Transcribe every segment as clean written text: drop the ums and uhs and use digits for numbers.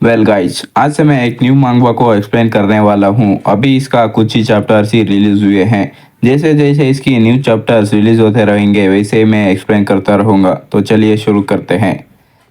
Well guys, आज से मैं एक न्यू मांगवा को एक्सप्लेन करने वाला हूँ। अभी इसका कुछ ही चैप्टर्स ही रिलीज हुए हैं। जैसे जैसे इसकी न्यू चैप्टर्स रिलीज होते रहेंगे वैसे ही मैं एक्सप्लेन करता रहूँगा। तो चलिए शुरू करते हैं।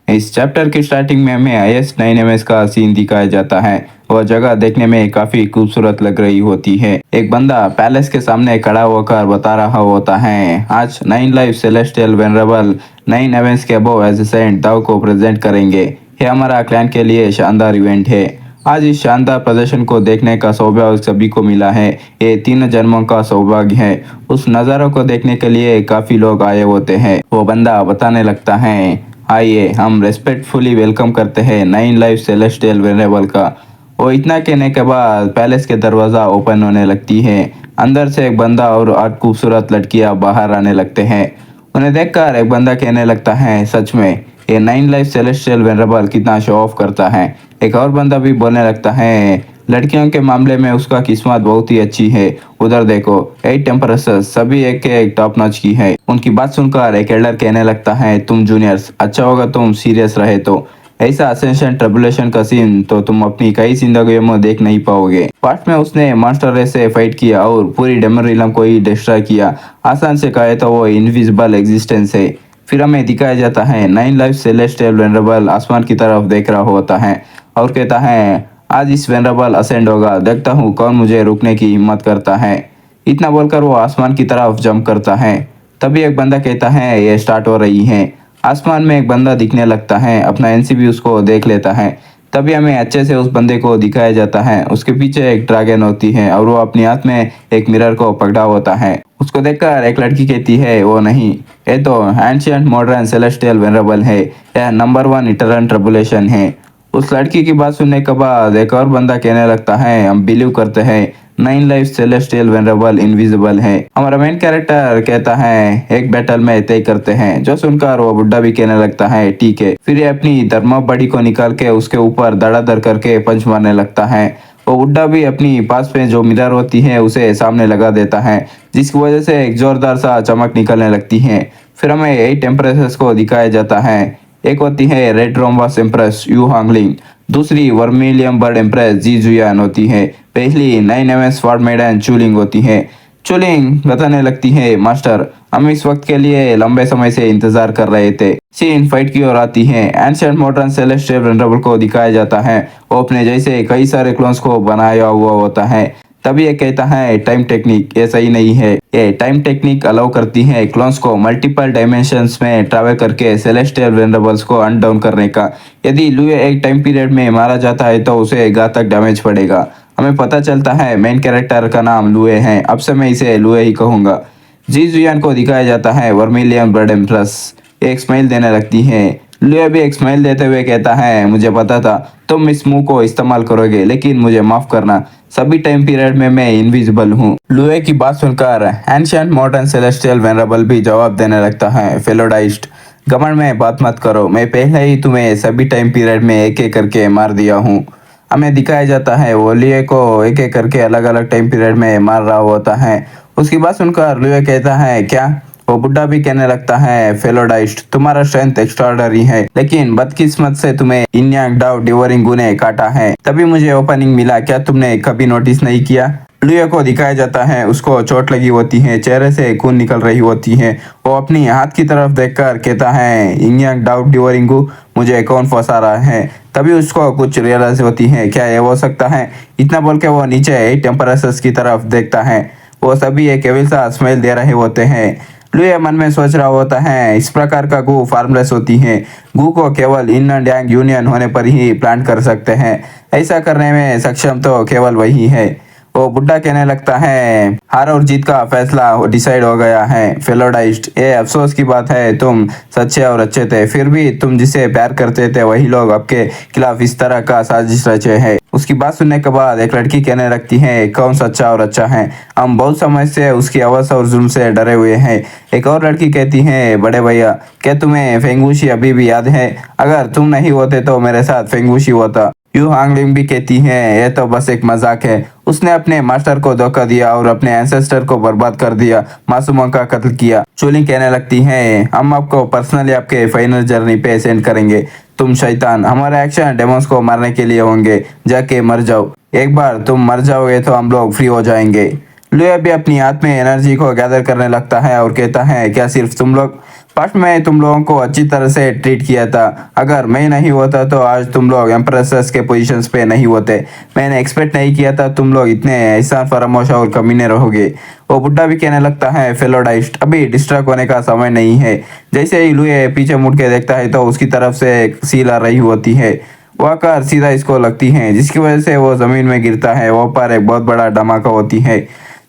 इस चैप्टर की स्टार्टिंग में हमें IS-9MS का सीन दिखाया जाता है। वह जगह देखने में काफी खूबसूरत लग रही होती है। एक बंदा पैलेस के सामने खड़ा होकर बता रहा होता है, आज 9 लाइफ सेलेस्टियल वेनरेबल 9 एवेंस के अबव एज सेंट दाव को प्रेजेंट करेंगे। ये हमारा क्लैन के लिए शानदार इवेंट है। आज इस शानदार प्रदर्शन को देखने का सौभाग्य सभी को मिला है। ये 3 जन्मों का सौभाग्य है। उस नज़ारों को देखने के लिए काफी लोग आए होते हैं। वो बंदा बताने लगता है, आइए हम रेस्पेक्टफुली वेलकम करते हैं 9 लाइफ सेलेस्टियल वेनेबल का। वो इतना कहने के बाद पैलेस के दरवाज़ा ओपन होने लगती है। अंदर से एक बंदा और 8 खूबसूरत लड़कियां बाहर आने लगते हैं। उन्हें देखकर एक बंदा कहने लगता है, सच में ये 9 लाइफ सेलेस्टियल वेनरेबल कितना शो ऑफ करता है। एक और बंदा भी बोलने लगता है, लड़कियों के मामले में उसका किस्मत बहुत ही अच्छी है। उधर देखो 8 टेम्परेचर सभी एक के एक टॉप नॉच की है। उनकी बात सुनकर एक एल्डर कहने लगता है, तुम जूनियर्स अच्छा होगा तुम सीरियस रहे तो। ऐसा असेंशन ट्रिबुलेशन का सीन तो तुम अपनी कई जिंदगियों में देख नहीं पाओगे। पास्ट में उसने मॉन्स्टर रेस से फाइट किया और पूरी डेमरिलम को ही डिस्ट्रॉय किया। आसान से कहे तो वो इनविजिबल एग्जिस्टेंस है। फिर हमें दिखाया जाता है 9 लाइफ सेलेस्टियल वेनरेबल आसमान की तरफ देख रहा होता है और कहता है, आज इस वेनरेबल असेंड होगा, देखता हूँ कौन मुझे रुकने की हिम्मत करता है। इतना बोलकर वो आसमान की तरफ जंप करता है। तभी एक बंदा कहता है, ये स्टार्ट हो रही है। आसमान में एक बंदा दिखने लगता है। अपना एनसीबी उसको देख लेता है। तभी हमें अच्छे से उस बंदे को दिखाया जाता है। उसके पीछे एक ड्रैगन होती है और वो अपने हाथ में एक मिरर को पकड़ा होता है। उसको देखकर एक लड़की कहती है, वो नहीं, ये तो एंशियंट मॉडर्न सेलेस्टियल वेनरेबल है। यह नंबर 1 इटरन ट्रिबुलेशन है। उस लड़की की बात सुनने के बाद एक और बंदा कहने लगता है, हम बिलीव करते हैं 9 लाइफ सेलेस्टियल वेनरेबल इनविजिबल है। हमारा मेन कैरेक्टर कहता है, एक बैटल में तय करते हैं। जो सुनकर वो बुड्ढा भी कहने लगता है, ठीक है। फिर ये अपनी धर्मा बड़ी को निकाल के उसके ऊपर धड़ाधड़ करके पंच मारने लगता है। वो बुड्ढा भी अपनी पास में जो मिरर होती है उसे सामने लगा देता है, जिसकी वजह से एक जोरदार सा चमक निकलने लगती है। फिर हमें 8 टेम्परेचर्स को दिखाया जाता है। एक होती है रेड रोम्बस एम्प्रेस यू हांगलिंग, दूसरी वर्मिलियम बर्ड एम्प्रेस जी जुयान होती है। पहली 9 एमएस स्वार्ड मेडन चूलिंग होती है। चूलिंग बताने लगती है, मास्टर हम इस वक्त के लिए लंबे समय से इंतजार कर रहे थे। सीन फाइट की ओर आती है। एंशिएंट मॉडर्न सेलेस्टियल वेनरेबल को दिखाया जाता है। वो अपने जैसे कई सारे क्लोन्स को बनाया हुआ होता है। तभी ये कहता है, टाइम टेक्निक ये सही नहीं है। ये टाइम टेक्निक अलाउ करती है क्लोन्स को मल्टीपल डायमेंशंस में ट्रैवल करके सेलेस्टियल वेनरेबल्स को अनडाउन करने का। यदि लुए एक टाइम पीरियड में मारा जाता है तो उसे घातक डैमेज पड़ेगा। हमें पता चलता है मेन कैरेक्टर का नाम लुए है। अब से मैं इसे लुए ही कहूँगा। जी जुयान को दिखाया जाता है वर्मिलियन ब्लड एम्प्रेस। एक स्माइल देने लगती है। लुए भी एक स्माइल देते हुए कहता है, मुझे पता था तुम इस मुंह को इस्तेमाल करोगे, लेकिन मुझे माफ करना, सभी टाइम पीरियड में मैं इनविजिबल हूँ। लुए की बात सुनकर एंशिएंट मॉडर्न सेलेस्टियल वेनरेबल भी जवाब देने लगता है, फेलोडाइस्ट घमंड में बात मत करो, मैं पहले ही तुम्हें सभी टाइम पीरियड में एक एक करके मार दिया हूँ। हमें दिखाया जाता है वो लुए को एक एक करके अलग अलग टाइम पीरियड में मार रहा होता है। उसकी बात सुनकर लुए कहता है, क्या? वो बुड्ढा भी कहने लगता है, फेलोडाइस्ट तुम्हारा स्ट्रेंथ एक्स्ट्राऑर्डिनरी है, लेकिन बदकिस्मत से तुम्हें इन्यांग डाउ डिवोरिंग ने काटा है। तभी मुझे ओपनिंग मिला, क्या तुमने कभी नोटिस नहीं किया? लुए को दिखाया जाता है। उसको चोट लगी होती है, चेहरे से खून निकल रही होती है। वो अपनी हाथ की तरफ देखकर कहता है, इन्यांग डाउ डिवोरिंग मुझे कौन फंसा रहा है? तभी उसको कुछ रियलाइज होती है, क्या ये हो सकता है? इतना बोल के वो नीचे 8 टेम्परेचर्स की तरफ देखता है। वो सभी एक केवल सा स्मेल दे रहे होते हैं। लुए मन में सोच रहा होता है, इस प्रकार का गू फार्मलेस होती है। गू को केवल इन एंड यांग यूनियन होने पर ही प्लांट कर सकते हैं। ऐसा करने में सक्षम तो केवल वही है। वो बुड्ढा कहने लगता है, हार और जीत का फैसला डिसाइड हो गया है फेलोडाइस्ट। ये अफसोस की बात है, तुम सच्चे और अच्छे थे, फिर भी तुम जिसे प्यार करते थे वही लोग आपके खिलाफ इस तरह का साजिश रचे हैं। उसकी बात सुनने के बाद एक लड़की कहने लगती है, कौन सच्चा और अच्छा है? हम बहुत समय से उसकी आवाज़ और जुल्म से डरे हुए हैं। एक और लड़की कहती है, बड़े भैया क्या तुम्हें फेंगुशी अभी भी याद है? अगर तुम नहीं होते तो मेरे साथ फेंगुशी होता। यू हांगलिंग भी कहती है, यह तो बस एक मजाक है। उसने अपने मास्टर को धोखा दिया और अपने एंसेस्टर को बर्बाद कर दिया, मासूमों का कत्ल किया। चोली कहने लगती है, हम आपको पर्सनली आपके फाइनल जर्नी पे सेंड करेंगे। तुम शैतान, हमारे एक्शन डेमोस को मारने के लिए होंगे, जाके मर जाओ। एक बार तुम मर जाओगे तो हम लोग फ्री हो जाएंगे। लुया भी अपनी हाथ में एनर्जी को गैदर करने लगता है और कहता है, क्या सिर्फ तुम लोग? पास्ट में तुम लोगों को अच्छी तरह से ट्रीट किया था। अगर मैं नहीं होता तो आज तुम लोग एम्प्रेसेस के पोजीशंस पे नहीं होते। मैंने एक्सपेक्ट नहीं किया था तुम लोग इतने एहसान फरामोश और कमीने रहोगे। वो बुड्ढा भी कहने लगता है, फेलोडाइस्ट, अभी डिस्ट्रैक्ट होने का समय नहीं है। जैसे ही लुए पीछे मुड़ के देखता है तो उसकी तरफ से एक सील आ रही होती है। वह कार सीधा इसको लगती है, जिसकी वजह से वो जमीन में गिरता है। वो पर एक बहुत बड़ा धमाका होती है,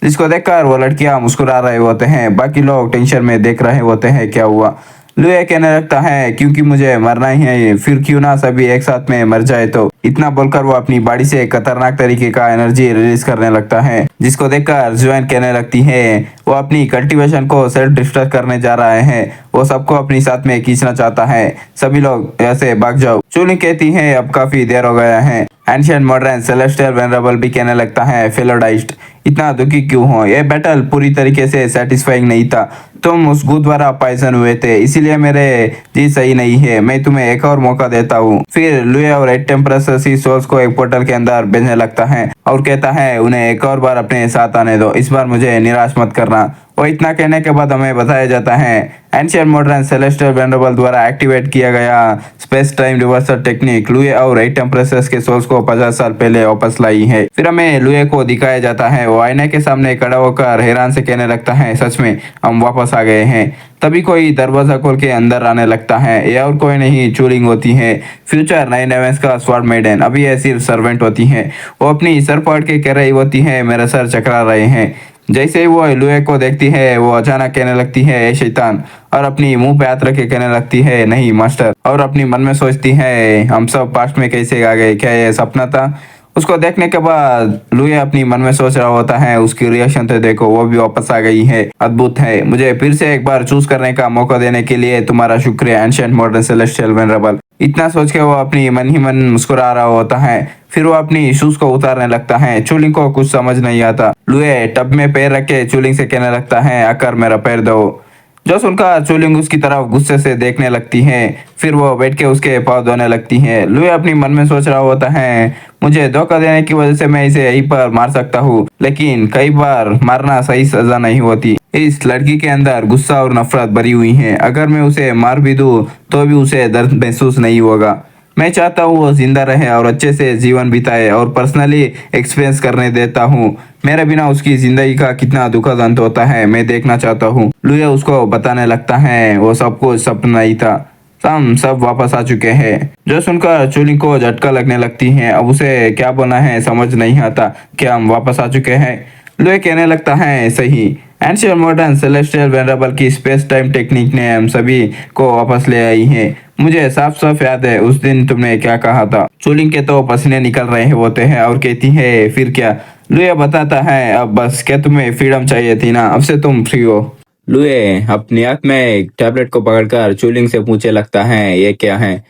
जिसको देखकर वो लड़कियां मुस्कुरा रहे होते हैं। बाकी लोग टेंशन में देख रहे होते हैं क्या हुआ। लुए कहने लगता है, क्योंकि मुझे मरना ही है, फिर क्यों ना सभी एक साथ में मर जाए। तो इतना बोलकर वो अपनी बॉडी से खतरनाक तरीके का एनर्जी रिलीज करने लगता है, जिसको देखकर जुआन कहने लगती है वो अपनी कल्टीवेशन को सेल्फ डिस्ट्रॉय करने जा रहा है। वो सबको अपनी साथ में खींचना चाहता है। सभी लोग ऐसे भाग जाओ। चूलिंग कहती है, अब काफी देर हो गया है। एंशिएंट मॉडर्न सेलेस्टियल वेनरेबल भी कहने लगता है, फेलोडाइस्ट, इतना दुखी क्यों हो? ये बैटल पूरी तरीके से सेटिस्फाइंग नहीं था। तुम उस गू द्वारा पॉइजन हुए थे, इसीलिए मेरे जी सही नहीं है। मैं तुम्हें एक और मौका देता हूँ। फिर लुए और एट टेम्परस सोल्स को एक पोर्टल के अंदर भेजने लगता है और कहता है, उन्हें एक और बार अपने साथ आने दो, इस बार मुझे निराश मत करना। वो इतना कहने के बाद हमें बताया जाता है एंशिएंट मॉडर्न सेलेस्टियल वेनरेबल द्वारा एक्टिवेट किया गया स्पेस टाइम रिवर्सल टेक्निक लुए और एट टेम्परस के सोल्स को 50 साल पहले वापस लाई है। फिर हमें लुए को दिखाया जाता है, वो आईने के सामने खड़ा होकर हैरान से कहने लगता है, सच में हम वापस आ गए हैं। तभी कोई दरवाजा खोल के अंदर आने लगता है। ये और कोई नहीं, चूलिंग होती है, फ्यूचर 9 एवेंस का स्वॉर्ड मेडन। अभी ये सिर्फ सर्वेंट होती है। वो अपनी सर पकड़ के कह रही होती है, मेरा सर चकरा रहे हैं। जैसे ही वो लुए को देखती है, वो अचानक कहने लगती है, ए शैतान, और अपनी मुंह पे हाथ रख के कहने लगती है, नहीं मास्टर। और अपनी मन में सोचती है, हम सब पास्ट में कैसे आ गए? क्या ये सपना था? उसको देखने के बाद लुए अपनी मन में सोच रहा होता है, उसकी रिएक्शन तो देखो, वो भी वापस आ गई है। अद्भुत है। मुझे फिर से एक बार चूज करने का मौका देने के लिए तुम्हारा शुक्रिया एंशिएंट मॉडर्न सेलेस्टियल वेनरेबल। इतना सोच के वो अपनी मन ही मन मुस्कुरा रहा होता है। फिर वो अपनी शूज को उतारने लगता है। चूलिंग को कुछ समझ नहीं आता। लुए टब में पैर रख के चूलिंग से कहने लगता है, आकर मेरा पैर दो। जो सुनकर चूलिंग उसकी तरफ गुस्से से देखने लगती है। फिर वो बैठ के उसके पाँव धोने लगती है। लुए अपनी मन में सोच रहा होता है, मुझे धोखा देने की वजह से मैं इसे यहीं पर मार सकता हूँ, लेकिन कई बार मारना सही सजा नहीं होती। इस लड़की के अंदर गुस्सा और नफरत भरी हुई है। अगर मैं उसे मार भी दूँ तो भी उसे दर्द महसूस नहीं होगा। मैं चाहता हूँ वो जिंदा रहे और अच्छे से जीवन बिताए और पर्सनली एक्सपीरियंस करने देता हूँ। मेरे बिना उसकी जिंदगी का कितना दुखद अंत होता है, मैं देखना चाहता हूँ। लुए उसको बताने लगता है, वो सब कुछ सपना ही था, हम सब वापस आ चुके हैं। जो सुनकर चूलिंग को झटका लगने लगती है। अब उसे क्या बोलना है समझ नहीं आता। क्या हम वापस आ चुके हैं? लुए कहने लगता है, सही। एंशिएंट मॉडर्न सेलेस्टियल वेनरेबल की स्पेस टाइम टेक्निक ने हम सभी को वापस ले आई है। मुझे साफ साफ याद है उस दिन तुमने क्या कहा था। चूलिंग के तो पसीने निकल रहे होते हैं और कहती है, फिर क्या? लुए बताता है, अब बस, क्या तुम्हें फ्रीडम चाहिए थी ना, अब से तुम फ्री हो। लुए अपने हाथ में एक टैबलेट को पकड़कर चूलिंग से पूछने लगता है, ये क्या है?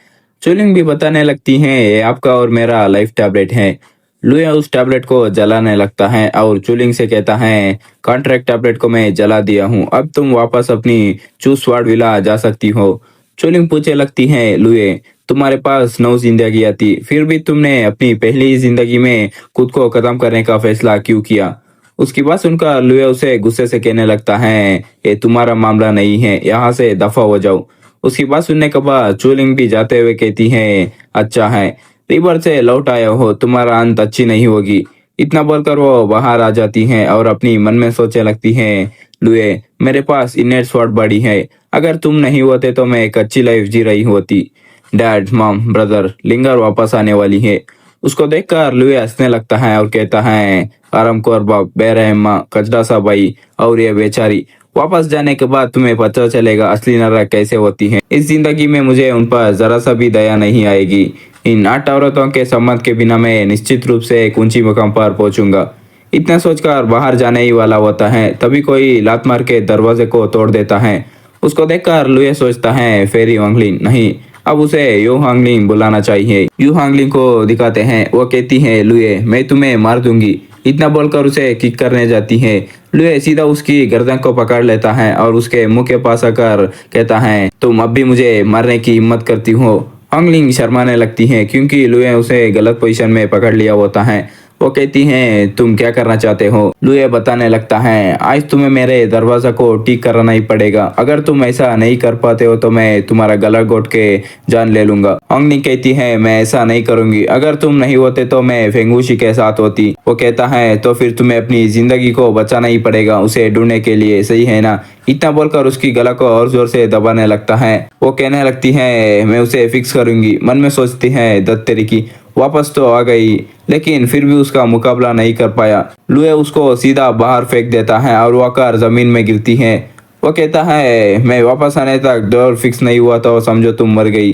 चूलिंग भी बताने लगती है, ये आपका और मेरा लाइफ टैबलेट है। लुए उस टैबलेट को जलाने लगता है और चूलिंग से कहता है, कॉन्ट्रैक्ट टैबलेट को मैं जला दिया हूँ, अब तुम वापस अपनी चूस वार्ड विला जा सकती हो। चूलिंग पूछने लगती है, लुए तुम्हारे पास 9 जिंदगी थी, फिर भी तुमने अपनी पहली जिंदगी में खुद को खत्म करने का फैसला क्यों किया? उसकी बात सुनकर लुए उसे गुस्से से कहने लगता है, ये तुम्हारा मामला नहीं है, यहाँ से दफा हो जाओ। उसकी बात सुनने के बाद चूलिंग भी जाते हुए कहती है, अच्छा है, रिवर से लौट आए हो, तुम्हारा अंत अच्छी नहीं होगी। इतना बोलकर वो बाहर आ जाती है और अपनी मन में सोचने लगती है, लुए मेरे पास इनर स्वॉर्ड बॉडी है, अगर तुम नहीं होते तो मैं एक अच्छी लाइफ जी रही होती। डैड, मॉम, ब्रदर, लिंगर वापस आने वाली है। उसको देखकर लुए हंसने लगता है और कहता है, आराम कर बाप, बेरहम माँ, कचड़ा सा भाई और ये बेचारी, वापस जाने के बाद तुम्हें पता चलेगा असली नरक कैसे होती है। इस जिंदगी में मुझे उन पर जरा सा भी दया नहीं आएगी। इन 8 औरतों के सम्मत के बिना मैं निश्चित रूप से एक ऊंची मुकाम पर पहुंचूंगा। इतना सोचकर बाहर जाने ही वाला होता है, तभी कोई लात मार के दरवाजे को तोड़ देता है। उसको देखकर लुए सोचता है, फेरी वांगलिन नहीं, अब उसे यू हांगलिंग बुलाना चाहिए। यू हांगलिंग को दिखाते हैं। वो कहती है, लुए मैं तुम्हें मार दूंगी। इतना बोलकर उसे किक करने जाती है। लुए सीधा उसकी गर्दन को पकड़ लेता है और उसके मुंह के पास आकर कहता है, तुम अब भी मुझे मारने की हिम्मत करती हो? हॉन्गलिंग शर्माने लगती है क्योंकि लुए उसे गलत पोजीशन में पकड़ लिया होता है। वो कहती हैं तुम क्या करना चाहते हो। लुए बताने लगता है आज तुम्हें मेरे दरवाजा को ठीक करना ही पड़ेगा, अगर तुम ऐसा नहीं कर पाते हो तो मैं तुम्हारा गला घोट के जान ले लूंगा। हॉन्गलिंग कहती है मैं ऐसा नहीं करूंगी, अगर तुम नहीं होते तो मैं फेंगुशी के साथ होती। वो कहता है तो फिर तुम्हें अपनी जिंदगी को बचाना ही पड़ेगा उसे ढूंढने के लिए, सही है ना। इतना बोलकर उसकी गला को और जोर से दबाने लगता है। वो कहने लगती है मैं उसे फिक्स करूंगी। मन में सोचती है दत्त तेरी की, वापस तो आ गई, लेकिन फिर भी उसका मुकाबला नहीं कर पाया। लुए उसको सीधा बाहर फेंक देता है और वो कार जमीन में गिरती है। वो कहता है मैं वापस आने तक डोर फिक्स नहीं हुआ तो समझो तुम मर गई।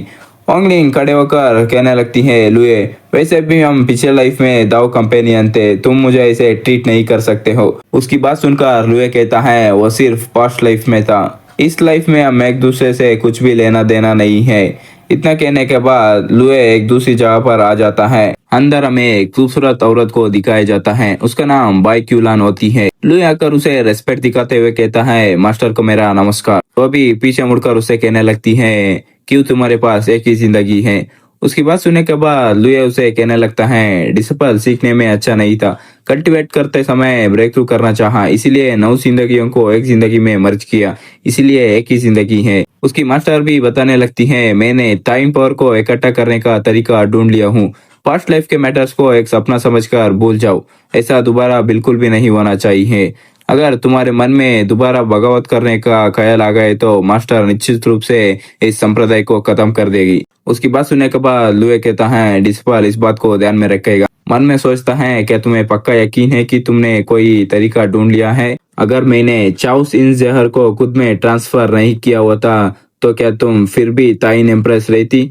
हॉन्गलिंग खड़े होकर कहने लगती है लुए वैसे भी हम पिछले लाइफ में दाव कंपेनियन थे, तुम मुझे ऐसे ट्रीट नहीं कर सकते हो। उसकी बात सुनकर लुए कहता है वो सिर्फ पास्ट लाइफ में था, इस लाइफ में हम एक दूसरे से कुछ भी लेना देना नहीं है। इतना कहने के बाद लुए एक दूसरी जगह पर आ जाता है। अंदर हमें एक खूबसूरत औरत को दिखाया जाता है, उसका नाम बाई क्यूलान होती है। लुए आकर उसे रेस्पेक्ट दिखाते हुए कहता है मास्टर को मेरा नमस्कार। तो अभी पीछे मुड़कर उसे कहने लगती है क्यों तुम्हारे पास एक ही जिंदगी है। उसकी बात सुनने के बाद लुए उसे कहने लगता है डिसिपल सीखने में अच्छा नहीं था, कल्टीवेट करते समय ब्रेक थ्रू करना चाहा, इसीलिए 9 जिंदगियों को एक जिंदगी में मर्ज किया, इसीलिए एक ही जिंदगी है। उसकी मास्टर भी बताने लगती है मैंने टाइम पावर को इकट्ठा करने का तरीका ढूंढ लिया हूँ, पास्ट लाइफ के मैटर्स को एक सपना समझकर भूल जाओ, ऐसा दोबारा बिल्कुल भी नहीं होना चाहिए। अगर तुम्हारे मन में दोबारा बगावत करने का ख्याल आ गए तो मास्टर निश्चित रूप से इस संप्रदाय को खत्म कर देगी। उसकी बात सुनने के बाद लुए कहता है डिस्पल इस बात को ध्यान में रखेगा। मन में सोचता है क्या तुम्हें पक्का यकीन है कि तुमने कोई तरीका ढूंढ लिया है। अगर मैंने चाउस इन जहर को खुद में ट्रांसफर नहीं किया होता तो क्या तुम फिर भी ताइन एम्प्रेस रहती।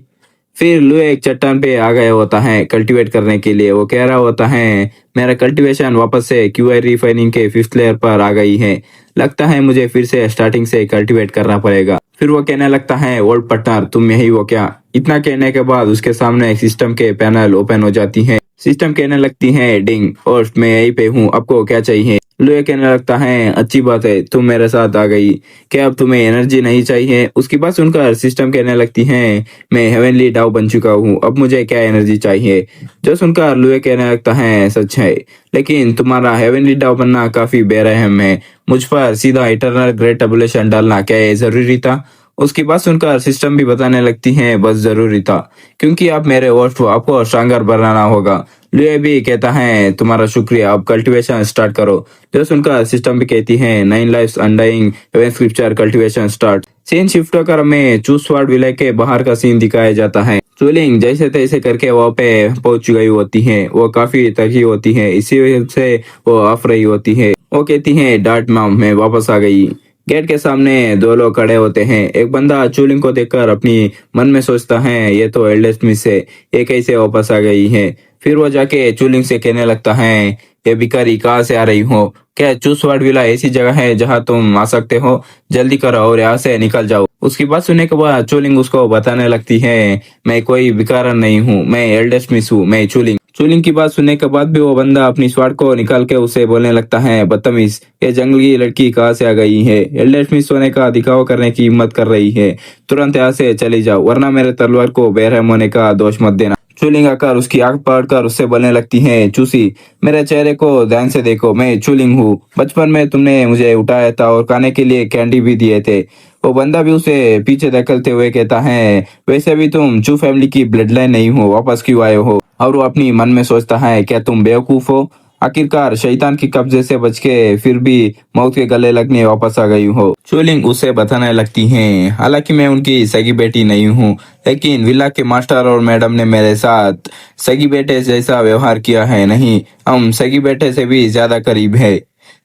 फिर लुए एक चट्टान पे आ गया होता है कल्टीवेट करने के लिए। वो कह रहा होता है मेरा कल्टीवेशन वापस से क्यूआई रिफाइनिंग के 5th लेयर पर आ गई है, लगता है मुझे फिर से स्टार्टिंग से कल्टीवेट करना पड़ेगा। फिर वो कहने लगता है ओल्ड पार्टनर तुम यही हो क्या। इतना कहने के बाद उसके सामने एक सिस्टम के पैनल ओपन हो जाती है। सिस्टम कहने लगती है डिंग होस्ट मैं यही पे हूँ, आपको क्या चाहिए। लुए कहने लगता है अच्छी बात है तुम मेरे साथ आ गई, क्या अब तुम्हें एनर्जी नहीं चाहिए। उसकी बात सुनकर सिस्टम कहने लगती है मैं हेवनली डाउ बन चुका हूँ, अब मुझे क्या एनर्जी चाहिए। जो सुनकर लुए कहने लगता है सच है, लेकिन तुम्हारा हेवनली डाउ बनना काफी बेरहम है, मुझ पर सीधा इटरनल ग्रेट एबुलेशन डालना क्या ये जरूरी था। उसकी बात सुनकर सिस्टम भी बताने लगती है बस जरूरी था, क्योंकि आप मेरे होस्ट हो, आपको स्ट्रॉन्गर बनाना होगा। लुए भी कहता है तुम्हारा शुक्रिया, अब कल्टीवेशन स्टार्ट करो। जो सुनकर सिस्टम भी कहती है 9 lifes undying heaven scripture cultivation start. Scene shift होकर हमें चूसवाड़ विलेज के बाहर का सीन दिखाया जाता है। चूलिंग जैसे तैसे करके वहाँ पे पहुंच गई होती है, वो काफी थकी होती है, इसी वजह से वो आफ रही होती है। वो कहती है डार्ट मॉम मैं वापस आ गई। गेट के सामने 2 लोग खड़े होते हैं। एक बंदा चूलिंग को देखकर अपनी मन में सोचता है ये तो एल्डेस्ट मिस है, ये कैसे वापस आ गई है। फिर वो जाके चूलिंग से कहने लगता है ये भिखारी कहाँ से आ रही हो, क्या चूसवाड़ विला ऐसी जगह है जहाँ तुम आ सकते हो, जल्दी करो और यहाँ से निकल जाओ। उसकी बात सुनने के बाद चूलिंग उसको बताने लगती है मैं कोई भिखारन नहीं हूँ, मैं एल्डेस्ट मिस हूँ, मैं चूलिंग। चूलिंग की बात सुनने के बाद भी वो बंदा अपनी स्वाड को निकाल के उसे बोलने लगता है बदतमीज, ये जंगली लड़की कहाँ से आ गई है, एल्डेस्ट मिस होने का दिखावा करने की हिम्मत कर रही है, तुरंत यहाँ से चली जाओ वरना मेरे तलवार को बेरहम होने का दोष मत देना। चूलिंग आकर उसकी आंख पकड़कर उससे बोलने लगती है चूसी मेरे चेहरे को ध्यान से देखो, मैं चूलिंग हूँ, बचपन में तुमने मुझे उठाया था और खाने के लिए कैंडी भी दिए थे। वो बंदा भी उसे पीछे धकेलते हुए कहता है वैसे भी तुम चू फैमिली की ब्लड लाइन नहीं हो, वापस क्यों आए हो। और वो अपनी मन में सोचता है क्या तुम बेवकूफ हो, आखिरकार शैतान के कब्जे से बच के फिर भी मौत के गले लगने वापस आ गई हो। चूलिंग उसे बताने लगती हैं हालांकि मैं उनकी सगी बेटी नहीं हूँ, लेकिन विला के मास्टर और मैडम ने मेरे साथ सगी बेटे जैसा व्यवहार किया है, नहीं हम सगी बेटे से भी ज्यादा करीब है।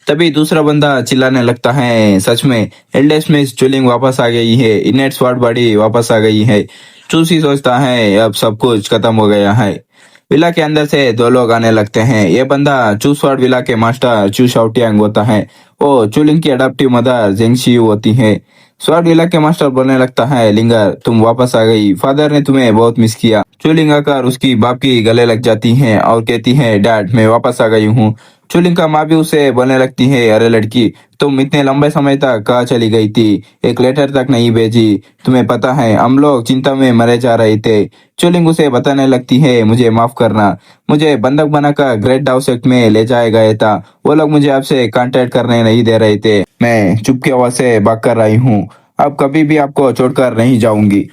तभी दूसरा बंदा चिल्लाने लगता है सच में एल्डेस्ट मिस चूलिंग वापस आ गई है, इनेट स्वाड बॉडी वापस आ गई है। चूसी सोचता है अब सब कुछ खत्म हो गया है। विला के अंदर से 2 लोग आने लगते हैं। ये बंदा चूसवाड़ विला के मास्टर चू शाओटियांग होता है, वो चूलिंग की अडॉप्टिव मदर जेंगशियू होती है। स्वाड इलाके के मास्टर बोलने लगता है, लिंगर तुम वापस आ गई, फादर ने तुम्हें बहुत मिस किया। चुलिंग आकर उसकी बाप की गले लग जाती है और कहती है, डैड मैं वापस आ गई हूँ। चुलिंग का माँ भी उसे बोलने लगती है, अरे लड़की तुम इतने लंबे समय तक कहाँ चली गई थी, एक लेटर तक नहीं भेजी, तुम्हें पता है हम लोग चिंता में मरे जा रहे थे। चुलिंग उसे बताने लगती है, मुझे माफ करना, मुझे बंधक बनाकर ग्रेट डाउ सेक्ट में ले जाया गया था, वो लोग मुझे आपसे कांटेक्ट करने नहीं दे रहे थे, मैं चुपके वहां से भाग कर रही हूँ, अब कभी भी आपको छोड़कर नहीं जाऊंगी।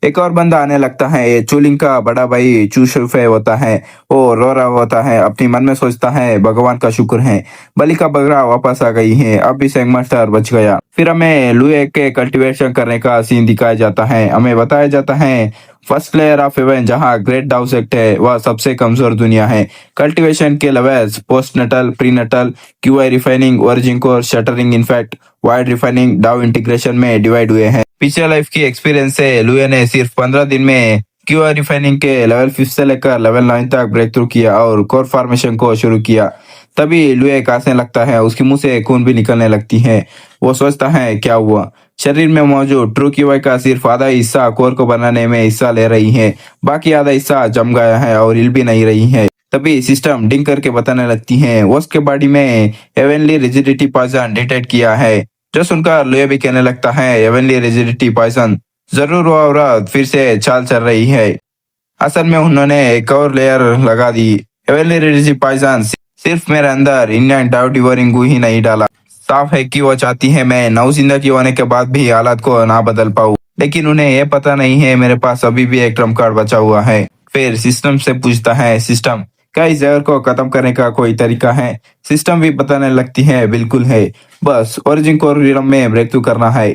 एक और बंदा आने लगता है, ये चूलिंग का बड़ा भाई चूशुफे होता है, वो रो रहा होता है, अपनी मन में सोचता है, भगवान का शुक्र है बलि का बकरा वापस आ गई है, अब भी सैंग मास्टर बच गया। फिर हमें लुए के कल्टीवेशन करने का सीन दिखाया जाता है, हमें बताया जाता है फर्स्ट लेयर ऑफ हेवन जहाँ ग्रेट डाउ सेक्ट है वह सबसे कमजोर दुनिया है। कल्टीवेशन के levels post natal, pre natal, Qi refining, verging core, shattering, in fact wide refining, dao integration में डिवाइड हुए हैं। पिछले लाइफ की एक्सपीरियंस से लुए ने सिर्फ 15 दिन में क्यूआर रिफाइनिंग के लेवल 5 से लेकर लेवल 9 तक ब्रेक थ्रू किया और कोर फॉर्मेशन को शुरू किया। तभी लुए कांपने लगता है, उसके मुंह से खून भी निकलने लगती है। वो सोचता है क्या हुआ, शरीर में मौजूद ट्रू क्यूआई का सिर्फ आधा हिस्सा कोर को बनाने में हिस्सा ले रही है, बाकी आधा हिस्सा जम गया है और हिल भी नहीं रही है। तभी सिस्टम डिंग करके बताने लगती है, उसके बॉडी में हेवनली रिजिडिटी पॉइजन डिटेक्ट किया है। जो सुनकर लुए भी कहने लगता है, हेवनली रिजिडिटी पॉइजन, जरूर वो औरत फिर से चाल चल रही है। असल में उन्होंने एक और लेयर लगा दी, हेवनली रिजिडिटी पॉइजन सिर्फ मेरे अंदर इंडियन डाउ डिवोरिंग गू ही नहीं डाला, साफ है कि वो चाहती है मैं नौ जिंदगी होने के बाद भी हालात को ना बदल पाऊं, लेकिन उन्हें यह पता नहीं है मेरे पास अभी भी एक ट्रम्प कार्ड बचा हुआ है। फिर सिस्टम से पूछता है, सिस्टम क्या इस जहर को खत्म करने का कोई तरीका है? सिस्टम भी बताने लगती है, बिल्कुल है, बस ओरिजिन को रिलम में ब्रेक थ्रू करना है,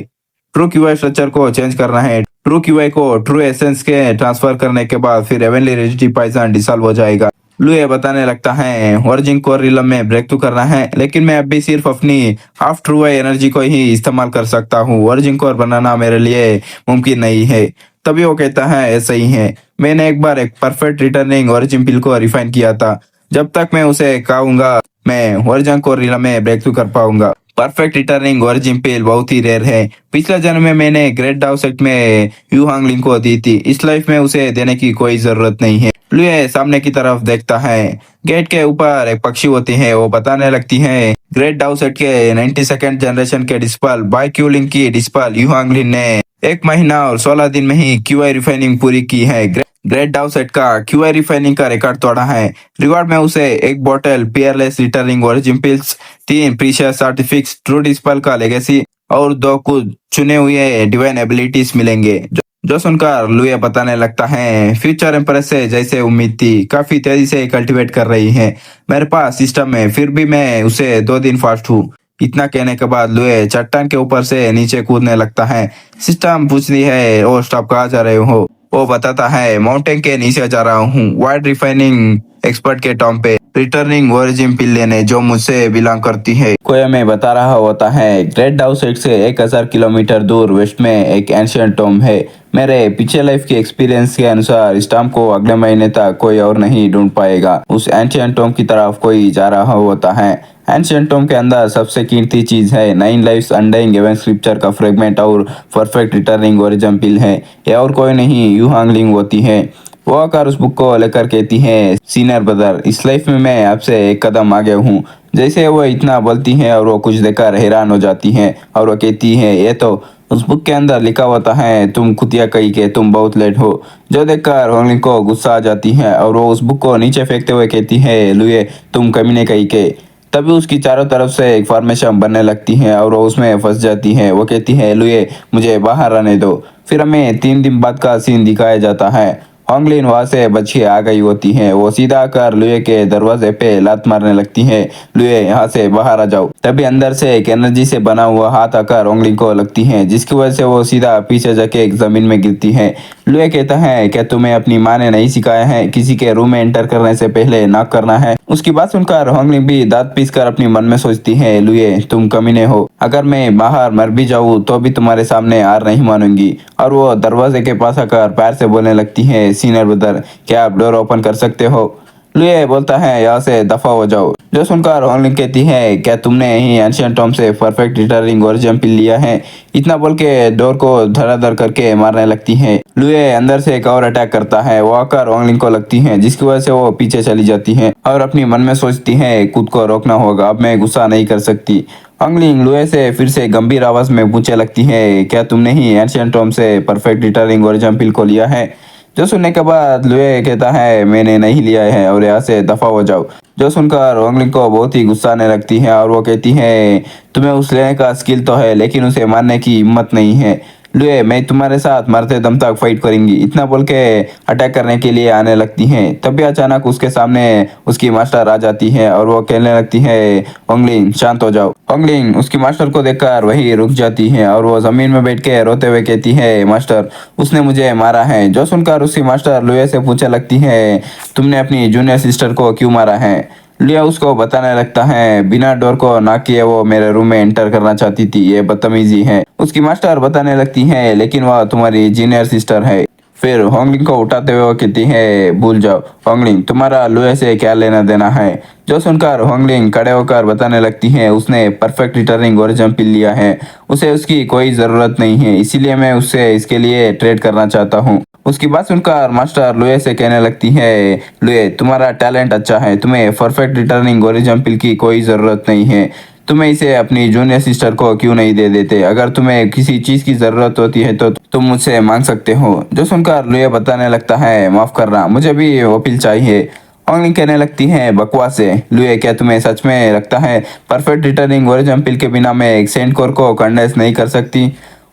ट्रू क्यूआई स्ट्रक्चर को चेंज करना है, ट्रू क्यूआई को ट्रू एसेंस के ट्रांसफर करने के बाद फिर हेवनली रिजिडिटी पॉइजन डिसॉल्व हो जाएगा। लुए बताने लगता है, ओरिजिन कोर रिलम में ब्रेक थ्रू करना है, लेकिन मैं अभी सिर्फ अपनी हाफ ट्रू एनर्जी को ही इस्तेमाल कर सकता हूँ, ओरिजिन कोर बनाना मेरे लिए मुमकिन नहीं है। तभी वो कहता है, ऐसा ही है, मैंने एक बार एक परफेक्ट रिटर्निंग ओरिजिन पिल को रिफाइन किया था, जब तक मैं उसे खाऊंगा मैं ओरिजिन कोर रिलम में ब्रेक थ्रू कर पाऊंगा। परफेक्ट रिटर्निंग ओरिजिन पिल बहुत ही रेयर है, पिछले जन्म में मैंने ग्रेट डाउ सेक्ट में यू हांगलिंग को दी थी, इस लाइफ में उसे देने की कोई जरूरत नहीं है। लुए सामने की तरफ देखता है, गेट के ऊपर एक पक्षी होती है, वो बताने लगती है, ग्रेट डाउ सेट के 92nd जनरेशन के डिस्पल बाय क्यूलिंग की डिस्पल यू हांगलिन ने 1 महीना और 16 दिन में ही क्यूआई रिफाइनिंग पूरी की है। ग्रेट डाउ सेट का क्यूआई रिफाइनिंग का रिकॉर्ड तोड़ा है। रिवॉर्ड में उसे 1 bottle peerless returning origin pills, 3 precious artifacts, true disciple का लेगेसी और 2 कुछ चुने हुए डिवाइन एबिलिटीज मिलेंगे। जो सुनकर लुए बताने लगता है, फ्यूचर एम्प्रेस से जैसे उम्मीद थी काफी तेजी से कल्टीवेट कर रही है मेरे पास सिस्टम में, फिर भी मैं उसे 2 दिन फास्ट हूँ। इतना कहने के बाद लुए चट्टान के ऊपर से नीचे कूदने लगता है। सिस्टम पूछती है, ओ स्टॉप कहाँ जा रहे हो? वो बताता है, माउंटेन के नीचे जा रहा हूँ, वाइड रिफाइनिंग एक्सपर्ट के टॉम पे रिटर्निंग ओरिजिन पिल लेने जो मुझसे बिलोंग करती है। कोई हमें बता रहा होता है, ग्रेट डाउ सेट से 1000 किलोमीटर दूर वेस्ट में एक एंशियंट टॉम है। मेरे पिछले लाइफ के एक्सपीरियंस के अनुसार इस टॉम को अगले महीने तक कोई और नहीं ढूंढ पाएगा। उस एंशियंट टॉम की तरफ कोई जा रहा होता है। एंशियंट टॉम के अंदर सबसे कीमती चीज है 9 लाइफ्स अनडाइंग एवेंट स्क्रिप्चर का फ्रेगमेंट और परफेक्ट रिटर्निंग ओरिजिन पिल है। ये और कोई नहीं, यू हांगलिंग होती है। वो आकर उस बुक को लेकर कहती है, सीनियर ब्रदर इस लाइफ में मैं आपसे एक कदम आगे हूँ। जैसे वो इतना बोलती है और वो कुछ देखकर हैरान हो जाती है और वो कहती है, ये तो उस बुक के अंदर लिखा होता है, तुम खुतिया कही के तुम बहुत लेट हो। जो देखकर होंगलिंग को गुस्सा आ जाती है और वो उस बुक को नीचे फेंकते हुए कहती है, लुए तुम कमीने कही के। तभी उसकी चारों तरफ से एक फॉर्मेशन बनने लगती है और वो उसमें फंस जाती है। वो कहती है, लुए मुझे बाहर आने दो। फिर हमें 3 दिन बाद का सीन दिखाया जाता है। होंगलिन वहां से बच के आ गई होती है। वो सीधा आकर लुए के दरवाजे पे लात मारने लगती है, लुए यहाँ से बाहर आ जाओ। तभी अंदर से एक एनर्जी से बना हुआ हाथ आकर होंगलिन को लगती है, जिसकी वजह से वो सीधा पीछे जाके एक जमीन में गिरती है। लुए कहता है, क्या तुम्हें अपनी माँ ने नहीं सिखाया है किसी के रूम में एंटर करने से पहले नॉक करना है? उसकी बात सुनकर होंगलिन भी दांत पीस कर अपनी मन में सोचती है, लुए तुम कमीने हो, अगर मैं बाहर मर भी जाऊँ तो भी तुम्हारे सामने हार नहीं मानूंगी। और वो दरवाजे के पास आकर पैर से बोलने लगती है, सीनियर ब्रदर क्या आप डोर ओपन कर सकते हो? लुए बोलता है, यहाँ से दफा हो जाओ। जो सुनकर होंगलिंग कहती है, क्या तुमने ही एंशियंट टॉम से परफेक्ट रिटर्निंग और जंप लिया है? इतना बोल के डोर को धड़ाधड़ करके मारने लगती है। लुए अंदर से एक और अटैक करता है, वो आकर होंगलिंग को लगती है, जिसकी वजह से वो पीछे चली जाती है और अपनी मन में सोचती है खुद को रोकना होगा, अब मैं गुस्सा नहीं कर सकती। होंगलिंग लुए से फिर से गंभीर आवाज में पूछने लगती है, क्या तुमने ही एंशियंट टॉम से परफेक्ट रिटर्निंग और जंपिल को लिया है? जो सुनने के बाद लुए कहता है, मैंने नहीं लिया है और यहाँ से दफा हो जाओ। जो सुनकर होंगलिंग को बहुत ही गुस्सा आने लगती है और वो कहती है, तुम्हें उस लेने का स्किल तो है लेकिन उसे मारने की हिम्मत नहीं है। लुए, मैं तुम्हारे साथ मरते दम तक फाइट करेंगी, इतना बोल के अटैक करने के लिए आने लगती हैं। तभी अचानक उसके सामने उसकी मास्टर आ जाती है और वो कहने लगती है, होंगलिंग शांत हो जाओ। होंगलिंग उसकी मास्टर को देखकर वही रुक जाती है और वो जमीन में बैठ के रोते हुए कहती है, मास्टर उसने मुझे मारा है। जो सुनकर उसकी मास्टर लुए से पूछने लगती है, तुमने अपनी जूनियर सिस्टर को क्यों मारा है? लिया उसको बताने लगता है, बिना डोर को ना किए वो मेरे रूम में एंटर करना चाहती थी, ये बदतमीजी है। उसकी मास्टर बताने लगती है, लेकिन वह तुम्हारी जूनियर सिस्टर है। फिर होंगलिंग को उठाते हुए वो कहती है, भूल जाओ होंगलिंग, तुम्हारा लुए से क्या लेना देना है? जो सुनकर होंगलिंग खड़े होकर बताने लगती है, उसने परफेक्ट रिटर्निंग और जंप लिया है, उसे उसकी कोई ज़रूरत नहीं है, इसीलिए मैं उससे इसके लिए ट्रेड करना चाहता हूँ। उसकी बात सुनकर मास्टर लुए से कहने लगती है, लुए तुम्हारा टैलेंट अच्छा है, तुम्हें परफेक्ट रिटर्निंग और जंपिल की कोई ज़रूरत नहीं है, तुम्हें इसे अपनी जूनियर सिस्टर को क्यों नहीं दे देते? अगर तुम्हें किसी चीज़ की ज़रूरत होती है तो तुम मुझसे मांग सकते हो। जो सुनकर लुए बताने लगता है, माफ़ करना, मुझे भी वो पिल चाहिए। होंगलिंग कहने लगती है, बकवास है। लुए, क्या तुम्हें सच में लगता है परफेक्ट रिटर्निंग और जंपिल के बिना मैं एक सेंट कोर को कंडेंस नहीं कर सकती?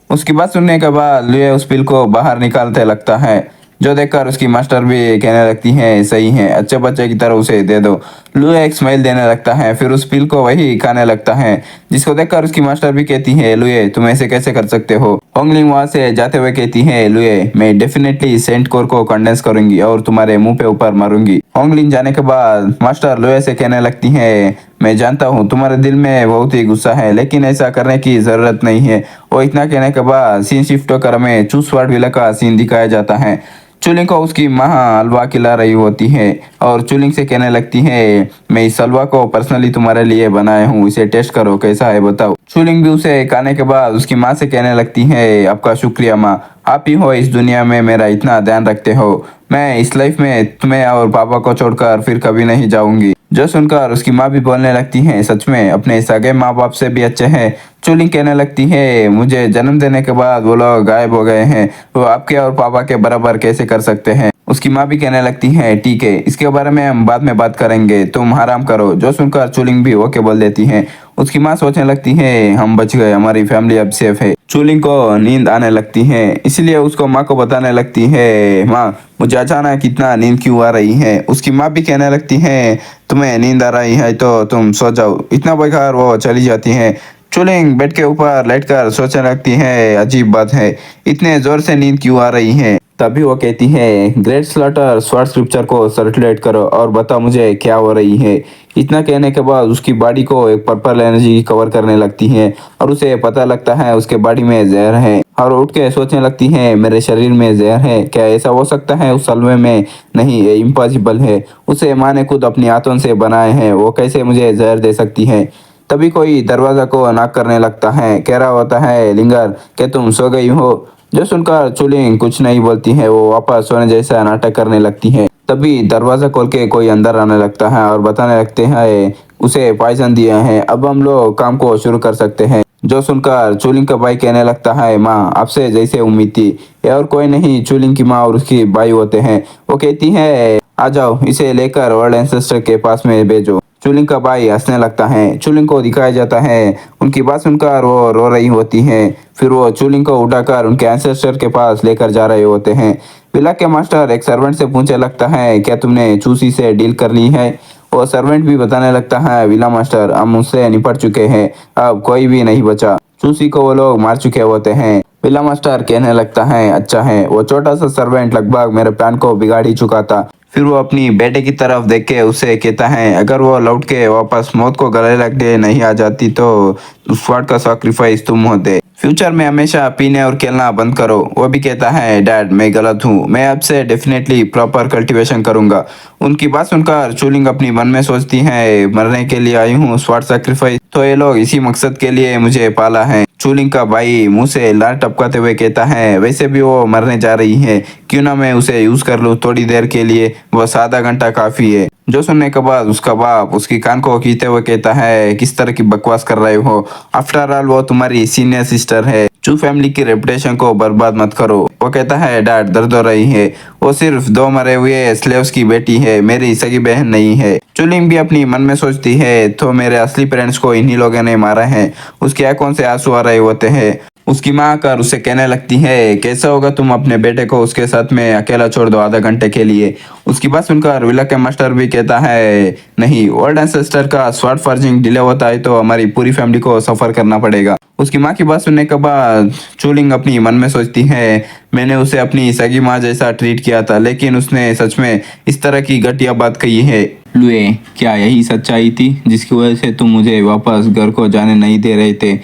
उसकी बात सुनने के बाद लुए उस पिल को बाहर निकालते लगता है, जो देखकर उसकी मास्टर भी कहने लगती है, सही है, अच्छे बच्चे की तरह उसे दे दो। लुए एक स्माइल देने लगता है, फिर उस पिल को वही खाने लगता है, जिसको देखकर उसकी मास्टर भी कहती है, लुए तुम ऐसे कैसे कर सकते हो? होंगलिंग वहां से जाते हुए कहती है, लुए मैं डेफिनेटली सेंट कोर को कंडेंस करूंगी और तुम्हारे मुंह पे ऊपर मारूंगी। होंगलिंग जाने के बाद मास्टर लुए से कहने लगती है, मैं जानता हूँ तुम्हारे दिल में बहुत ही गुस्सा है, लेकिन ऐसा करने की जरूरत नहीं है। वो इतना कहने के बाद सीन शिफ्ट होकर हमें चूस वार्ड विला का सीन दिखाया जाता है। चुलिंग को उसकी माँ हलवा खिला रही होती है और चुलिंग से कहने लगती है, मैं इस हलवा को पर्सनली तुम्हारे लिए बनाया हूँ, इसे टेस्ट करो कैसा है बताओ। चुलिंग भी उसे खाने के बाद उसकी माँ से कहने लगती है, आपका शुक्रिया माँ, आप ही हो इस दुनिया में मेरा इतना ध्यान रखते हो, मैं इस लाइफ में तुम्हें और पापा को छोड़कर फिर कभी नहीं जाऊंगी। जो सुनकर उसकी माँ भी बोलने लगती है, सच में अपने सगे माँ बाप से भी अच्छे हैं। चुलिंग कहने लगती है, मुझे जन्म देने के बाद वो लोग गायब हो गए हैं, वो आपके और पापा के बराबर कैसे कर सकते हैं? उसकी माँ भी कहने लगती है, ठीक है, इसके बारे में हम बाद में बात करेंगे, तुम आराम करो। जो सुनकर चुलिंग भी ओके बोल देती है। उसकी माँ सोचने लगती है, हम बच गए, हमारी फैमिली अब सेफ है। चुलिंग को नींद आने लगती है, इसलिए उसको माँ को बताने लगती है, माँ मुझे अचानक इतना नींद क्यों आ रही है? उसकी माँ भी कहने लगती है, तुम्हें नींद आ रही है तो तुम सो जाओ। इतना बोलकर वो चली जाती है। चुलिंग बेड के ऊपर लेटकर सोचने लगती है, अजीब बात है, इतने जोर से नींद क्यों आ रही है? तभी वो कहती है, ग्रेट स्लॉटर स्वॉर्ड स्क्रिप्चर को सर्कुलेट करो और बताओ मुझे क्या हो रही है। इतना कहने के बाद उसकी बॉडी को एक पर्पल एनर्जी कवर करने लगती है और उसे पता लगता है उसके बॉडी में जहर है और उठ के सोचने लगती है, मेरे शरीर में जहर है, क्या ऐसा हो सकता है उस हलवे में? नहीं, ये इम्पॉसिबल है, उसे माँ ने खुद अपनी हाथों से बनाए हैं, वो कैसे मुझे जहर दे सकती है? तभी कोई दरवाजा को नॉक करने लगता है, कह रहा होता है, लिंगर क्या तुम सो गई हो? जो सुनकर चुलिंग कुछ नहीं बोलती है, वो वापस सोने जैसा नाटक करने लगती है। तभी दरवाजा खोल के कोई अंदर आने लगता है और बताने लगते हैं, उसे पॉइजन दिया है, अब हम लोग काम को शुरू कर सकते हैं। जो सुनकर चुलिंग का भाई कहने लगता है, माँ आपसे जैसे उम्मीद थी, ये और कोई नहीं चुलिंग की माँ और उसकी भाई होते हैं। वो कहती है, आ जाओ इसे लेकर वर्ल्ड एंसेस्टर के पास में भेजो। चुलिंग का भाई हंसने लगता है। चुलिंग को दिखाया जाता है, उनकी बात सुनकर वो रो रही होती है। फिर वो चुलिंग को उठाकर उनके एंसेस्टर के पास लेकर जा रहे होते हैं। विला के मास्टर एक सर्वेंट से पूछने लगता है, क्या तुमने चूसी से डील कर ली है? वो सर्वेंट भी बताने लगता है, विला मास्टर हम उससे निपट चुके हैं, अब कोई भी नहीं बचा, चूसी को वो लोग मार चुके होते हैं। विला मास्टर कहने लगता है, अच्छा है। वो छोटा सा सर्वेंट लगभग मेरे प्लान को बिगाड़ ही चुका था। फिर वो अपनी बेटे की तरफ देख के उससे कहता है, अगर वो लौट के वापस मौत को गले लगने नहीं आ जाती तो उस वर्ड का सैक्रिफाइस तुम होते। फ्यूचर में हमेशा पीने और खेलना बंद करो। वो भी कहता है डैड मैं गलत हूँ, मैं अब से डेफिनेटली प्रॉपर कल्टीवेशन करूंगा। उनकी बात सुनकर चूलिंग अपनी मन में सोचती है मरने के लिए आई हूँ, स्वार्थ सैक्रिफाइस, तो ये लोग इसी मकसद के लिए मुझे पाला है। चूलिंग का भाई मुंह से लार टपकाते हुए कहता है वैसे भी वो मरने जा रही है, क्यों ना मैं उसे यूज कर लूँ थोड़ी देर के लिए, बस आधा घंटा काफी है। जो सुनने के बाद उसका बाप उसकी कान को खींचते हुए कहता है किस तरह की बकवास कर रहे हो, आफ्टर ऑल वो तुम्हारी सीनियर सिस्टर है, चू फैमिली की रेपुटेशन को बर्बाद मत करो। वो कहता है डैड दर्द हो रही है, वो सिर्फ दो मरे हुए स्लेव्स की बेटी है, मेरी सगी बहन नहीं है। चुलिंग भी अपनी मन में सोचती है तो मेरे असली पेरेंट्स को इन्हीं लोगों ने मारा है। उसकी आंखों से आंसू आ रहे होते हैं। उसकी माँ आकर उसे कहने लगती है कैसा होगा तुम अपने बेटे को उसके साथ में अकेला छोड़ दो आधा घंटे के लिए। उसकी बात सुनकर विला के मास्टर भी कहता है नहीं, ओल्ड एंसेस्टर का स्वॉर्ड फॉर्जिंग डिले होता है तो हमारी पूरी फैमिली को सफर करना पड़ेगा। उसकी माँ की बात सुनने के बाद चूलिंग अपनी मन में सोचती है मैंने उसे अपनी सगी माँ जैसा ट्रीट किया था, लेकिन उसने सच में इस तरह की घटिया बात कही है। लुए, क्या यही सच्चाई थी जिसकी वजह से तुम मुझे वापस घर को जाने नहीं दे रहे थे?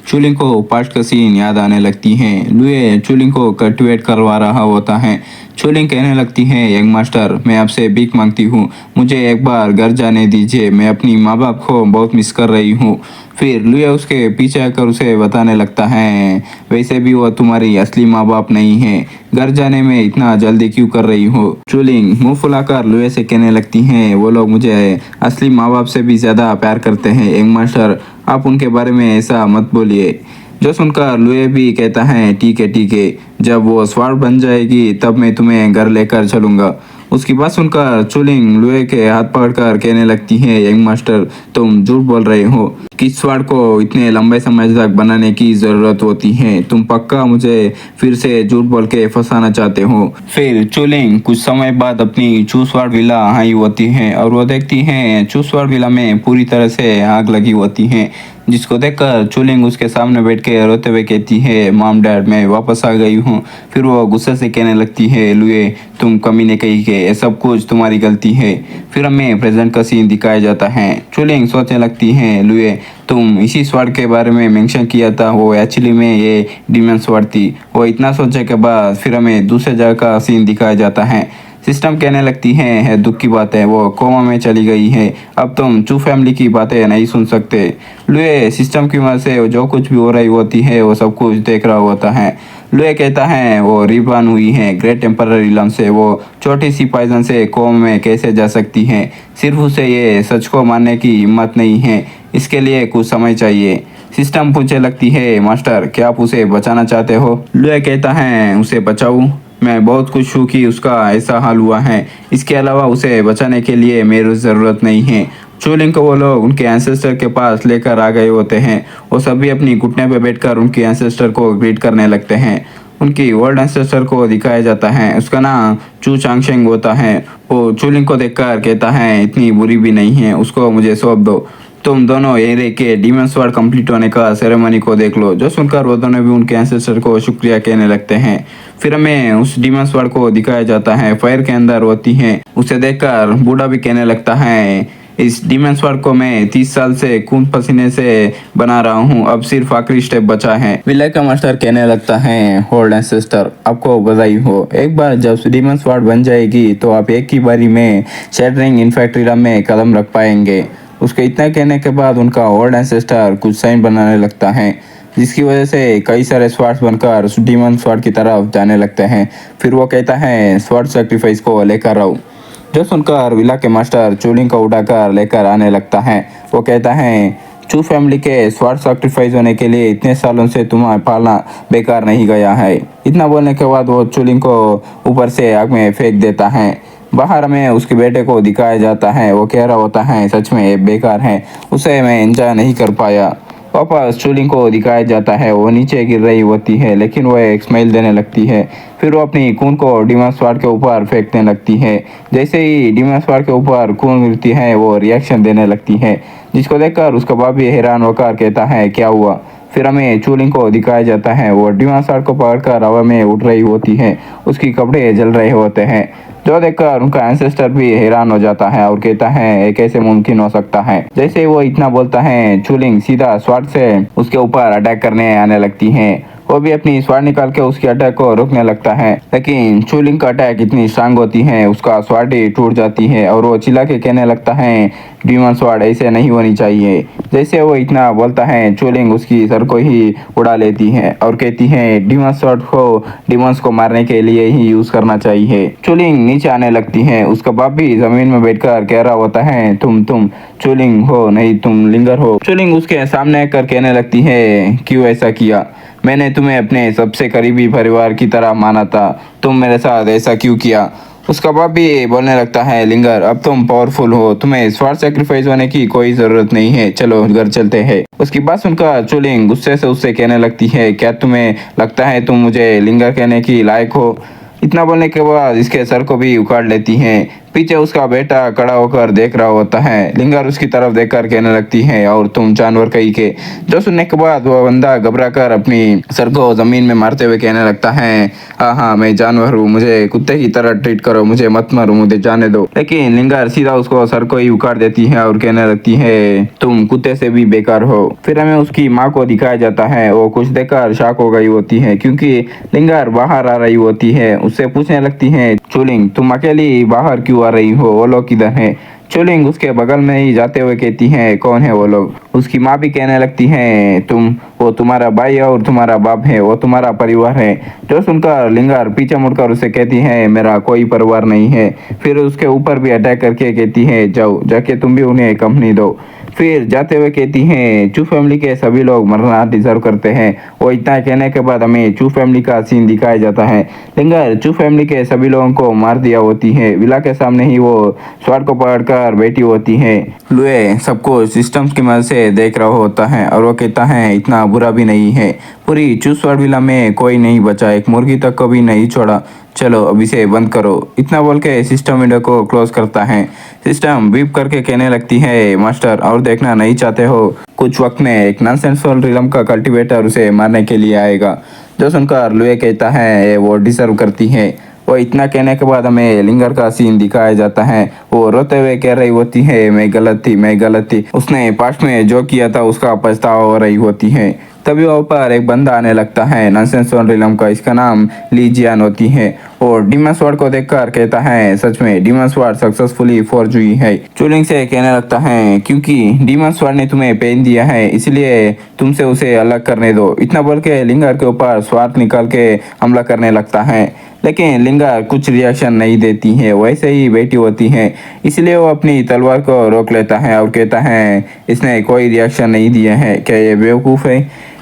चूलिंग को पास्ट का सीन याद आने लगती है। लुए चूलिंग को कल्टिवेट करवा रहा होता है। चूलिंग कहने लगती है यंग मास्टर मैं आपसे भीख मांगती हूँ, मुझे एक बार घर जाने दीजिए, मैं अपनी माँ बाप को बहुत मिस कर रही हूँ। फिर लुए उसके पीछे आकर उसे बताने लगता है वैसे भी वो तुम्हारी असली माँ बाप नहीं है, घर जाने में इतना जल्दी क्यों कर रही हो? चूलिंग मुंह फुलाकर लुए से कहने लगती हैं वो लोग मुझे असली माँ बाप से भी ज़्यादा प्यार करते हैं यंग मास्टर, आप उनके बारे में ऐसा मत बोलिए। जो सुनकर लुए भी कहता है ठीक है, जब वो स्वार्ड बन जाएगी तब मैं तुम्हें घर लेकर चलूँगा। उसकी बात सुनकर चूलिंग लुए के हाथ पकड़कर कहने लगती है यंग मास्टर तुम झूठ बोल रहे हो, किस स्वार्ड को इतने लंबे समय तक बनाने की ज़रूरत होती है? तुम पक्का मुझे फिर से झूठ बोल के फंसाना चाहते हो? फिर चूलिंग कुछ समय बाद अपनी चूसवाड़ विला आई होती है और वो देखती है चूसवाड़ विला में पूरी तरह से आग लगी होती है, जिसको देखकर चूलिंग उसके सामने बैठ के रोते हुए कहती है मॉम डैड मैं वापस आ गई हूँ। फिर वो गुस्से से कहने लगती है लुए तुम कमीने कही के ये सब कुछ तुम्हारी गलती है। फिर हमें प्रेजेंट का सीन दिखाया जाता है। चूलिंग सोचने लगती है लुए तुम इसी स्वॉर्ड के बारे में मेंशन किया था, वो एक्चुअली में ये डीमन स्वॉर्ड थी। वो इतना सोचने के बाद फिर हमें दूसरे जगह का सीन दिखाया जाता है। सिस्टम कहने लगती है दुख की बात है, वो कोमा में चली गई है, अब तुम चू फैमिली की बातें नहीं सुन सकते। लुए सिस्टम की वजह से जो कुछ भी हो रही होती है वो सब कुछ देख रहा होता है। लुए कहता है वो रिबॉर्न हुई है ग्रेट टेम्पररी इलम से, वो छोटी सी पॉइजन से कोमा में कैसे जा सकती है? सिर्फ उसे ये सच को मानने की हिम्मत नहीं है, इसके लिए कुछ समय चाहिए। सिस्टम पूछने लगती है मास्टर क्या आप उसे बचाना चाहते हो? लुए कहता है उसे बचाऊं? मैं बहुत खुश हूँ कि उसका ऐसा हाल हुआ है, इसके अलावा उसे बचाने के लिए मेरी ज़रूरत नहीं है। चूलिंग को वो लोग उनके एंसेस्टर के पास लेकर आ गए होते हैं। वो सभी अपनी घुटने पे बैठकर उनके एंसेस्टर को ग्रीट करने लगते हैं। उनकी वर्ल्ड एंसेस्टर को दिखाया जाता है, उसका नाम चू चांगशेंग होता है। वो चूलिंग को देखकर कहता है इतनी बुरी भी नहीं है, उसको मुझे सौंप दो, तुम दोनों ये रह के डीमन स्वॉर्ड कंप्लीट होने का सेरेमनी को देख लो। जो सुनकर वो दोनों भी उनके एंसेस्टर को शुक्रिया कहने लगते हैं। फिर हमें उस डीमन स्वॉर्ड को दिखाया जाता है, फायर के अंदर होती है। उसे देखकर बूढ़ा भी कहने लगता है इस डीमन स्वॉर्ड को मैं 30 साल से खून पसीने से बना रहा हूँ, अब सिर्फ आखिरी स्टेप बचा है। विलय का मास्टर कहने लगता है होल्ड एंसेस्टर आपको बधाई हो, एक बार जब डीमन स्वॉर्ड बन जाएगी तो आप एक ही बारी में शैटरिंग इन्फेक्ट्री में कदम रख पाएंगे। उसके इतना कहने के बाद उनका ओल्ड एंसेस्टर कुछ साइन बनाने लगता है, जिसकी वजह से कई सारे स्वॉर्ड्स बनकर डीमन स्वॉर्ड की तरफ जाने लगते हैं। फिर वो कहता है स्वॉर्ड सैक्रिफाइस को लेकर आओ। जो सुनकर विला के मास्टर चूलिंग को उठाकर लेकर आने लगता है। वो कहता है चू फैमिली के स्वॉर्ड सैक्रिफाइस होने के लिए इतने सालों से तुम्हारा पालना बेकार नहीं गया है। इतना बोलने के बाद वो चूलिंग को ऊपर से आग में फेंक देता है। बाहर में उसके बेटे को दिखाया जाता है, वो कह रहा होता है सच में ये बेकार है, उसे मैं एंजॉय नहीं कर पाया। वापस चूलिंग को दिखाया जाता है, वो नीचे गिर रही होती है लेकिन वो एक स्माइल देने लगती है। फिर वो अपनी खून को डीमन स्वॉर्ड के ऊपर फेंकने लगती है। जैसे ही डीमन स्वॉर्ड के ऊपर खून गिरती है वो रिएक्शन देने लगती है, जिसको देखकर उसका बाप भी हैरान होकर कहता है क्या हुआ? फिर हमें चूलिंग को दिखाया जाता है, वो डीमन स्वॉर्ड को पकड़कर हवा में उड़ रही होती है, उसकी कपड़े जल रहे होते हैं। जो देखकर उनका एंसेस्टर भी हैरान हो जाता है और कहता है ये कैसे मुमकिन हो सकता है। जैसे वो इतना बोलता है, चूलिंग सीधा स्वॉर्ड से उसके ऊपर अटैक करने आने लगती है। वो भी अपनी स्वॉर्ड निकाल के उसके अटैक को रोकने लगता है, लेकिन चूलिंग का अटैक इतनी स्ट्रांग होती है उसका स्वॉर्ड ही टूट जाती है और वो चिल्ला के कहने लगता है, डीमन स्वॉर्ड ऐसे नहीं होनी चाहिए। जैसे वो इतना बोलता है, चूलिंग उसकी सर को ही उड़ा लेती है और कहती है डीमन स्वॉर्ड को डीमंस को मारने के लिए ही यूज करना चाहिए। चूलिंग नीचे आने लगती है। उसका बाप भी जमीन में बैठकर कह रहा होता है, तुम चूलिंग हो नहीं, तुम लिंगर हो। चूलिंग उसके सामने आकर कहने लगती है, क्यों ऐसा किया? मैंने तुम्हें अपने सबसे करीबी परिवार की तरह माना था, तुम मेरे साथ ऐसा क्यों किया? उसका बाप भी बोलने लगता है, लिंगर अब तुम पावरफुल हो, तुम्हें स्वार्थ सैक्रिफाइस होने की कोई जरूरत नहीं है, चलो घर चलते हैं। उसकी बात सुनकर चूलिंग गुस्से से उससे कहने लगती है, क्या तुम्हें लगता है तुम मुझे लिंगर कहने की लायक हो? इतना बोलने के बाद इसके सर को भी उखाड़ लेती है। पीछे उसका बेटा खड़ा होकर देख रहा होता है। लिंगर उसकी तरफ देखकर कहने लगती है, और तुम जानवर कहीं के। जो सुनने के बाद वह बंदा घबरा कर अपनी सर को जमीन में मारते हुए कहने लगता है, हाँ मैं जानवर हूँ, मुझे कुत्ते की तरह ट्रीट करो, मुझे मत मारो, मुझे जाने दो। लेकिन लिंगर सीधा उसको सर को ही उखाड़ देती है और कहने लगती है, तुम कुत्ते से भी बेकार हो। फिर हमें उसकी माँ को दिखाया जाता है। वो कुछ देखकर शॉक हो गई होती है, क्योंकि लिंगर बाहर आ रही होती है। उससे पूछने लगती है, चूलिंग तुम अकेली बाहर क्यों आ रही हो, वो लोग किधर हैं? चूलिंग उसके बगल में ही जाते हुए कहती है, कौन है वो लोग? उसकी माँ भी कहने लगती है, वो तुम्हारा भाई और तुम्हारा बाप है, वो तुम्हारा परिवार है। जो सुनकर लिंगर पीछे मुड़कर उसे कहती है, मेरा कोई परिवार नहीं है। फिर उसके ऊपर भी अटैक करके कहती है, जाओ जाके तुम भी उन्हें कंपनी दो। फिर जाते हुए कहती हैं, चू फैमिली के सभी लोग मरना डिजर्व करते हैं। वो इतना कहने के बाद हमें चू फैमिली का सीन दिखाया जाता है। लिंगर चू फैमिली के सभी लोगों को मार दिया होती है। विला के सामने ही वो स्वॉर्ड को पकड़कर बैठी होती है। लुए सबको सिस्टम्स की मदद से देख रहा होता है और वो कहता है, इतना बुरा भी नहीं है। पूरी चू स्वॉर्ड विला में कोई नहीं बचा, एक मुर्गी तक को भी नहीं छोड़ा। चलो अब इसे बंद करो। इतना बोल के सिस्टम विंडो को क्लोज करता है। सिस्टम बीप करके कहने लगती है, मास्टर और देखना नहीं चाहते हो? कुछ वक्त में एक नॉनसेंसुअल रिलम का कल्टीवेटर उसे मारने के लिए आएगा। जो सुनकर लुए कहता है, वो डिजर्व करती है। वो इतना कहने के बाद हमें लिंगर का सीन दिखाया जाता है। वो रोते हुए कह रही होती है, मैं गलत थी। उसने पास्ट में जो किया था उसका पछतावा हो रही होती है। तभी वहाँ पर एक बंदा आने लगता है नॉनसेंसुअल रिलम का। इसका नाम लीजियन होती है। और डीमन स्वॉर्ड को देखकर कहता है, सच में डीमन स्वॉर्ड सक्सेसफुली फॉर्ज हुई है। चूलिंग से कहने लगता है, क्योंकि डीमन स्वॉर्ड ने तुम्हें पेन दिया है, इसलिए तुमसे उसे अलग करने दो। इतना बोल के लिंगर के ऊपर स्वॉर्ड निकाल के हमला करने लगता है, लेकिन लिंगर कुछ रिएक्शन नहीं देती है, वैसे ही बैठी होती है। इसलिए वो अपनी तलवार को रोक लेता है और कहता है, इसने कोई रिएक्शन नहीं दिया है, क्या ये बेवकूफ़ है?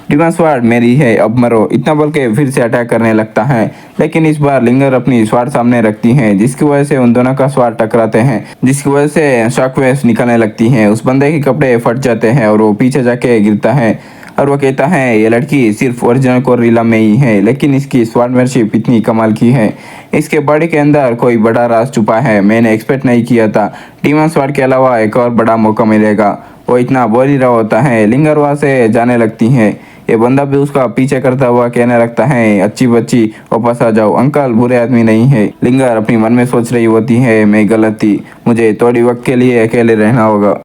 डीमन स्वॉर्ड मेरी है, अब मरो। इतना बोल के फिर से अटैक करने लगता है, लेकिन इस बार लिंगर अपनी स्वॉर्ड सामने रखती है, जिसकी वजह से उन दोनों का स्वॉर्ड टकराते हैं, जिसकी वजह से शॉकवेव्स निकलने लगती हैं। उस बंदे के कपड़े फट जाते हैं और वो पीछे जाके गिरता है और वो कहता है, ये लड़की सिर्फ ओरिजिनल कोरिल्ला में ही है, लेकिन इसकी स्वॉर्डमैनशिप इतनी कमाल की है। इसके बॉडी के अंदर कोई बड़ा राज छुपा है, मैंने एक्सपेक्ट नहीं किया था। डीमन स्वॉर्ड के अलावा एक और बड़ा मौका मिलेगा। वो इतना बोल ही रहा होता है। लिंगर वहाँ से जाने लगती है। ये बंदा भी उसका पीछे करता हुआ कहने लगता है, अच्छी बच्ची वापस आ जाओ, अंकल बुरे आदमी नहीं है। लिंगर अपनी मन में सोच रही होती है, मैं गलत थी, मुझे थोड़ी वक्त के लिए अकेले रहना होगा।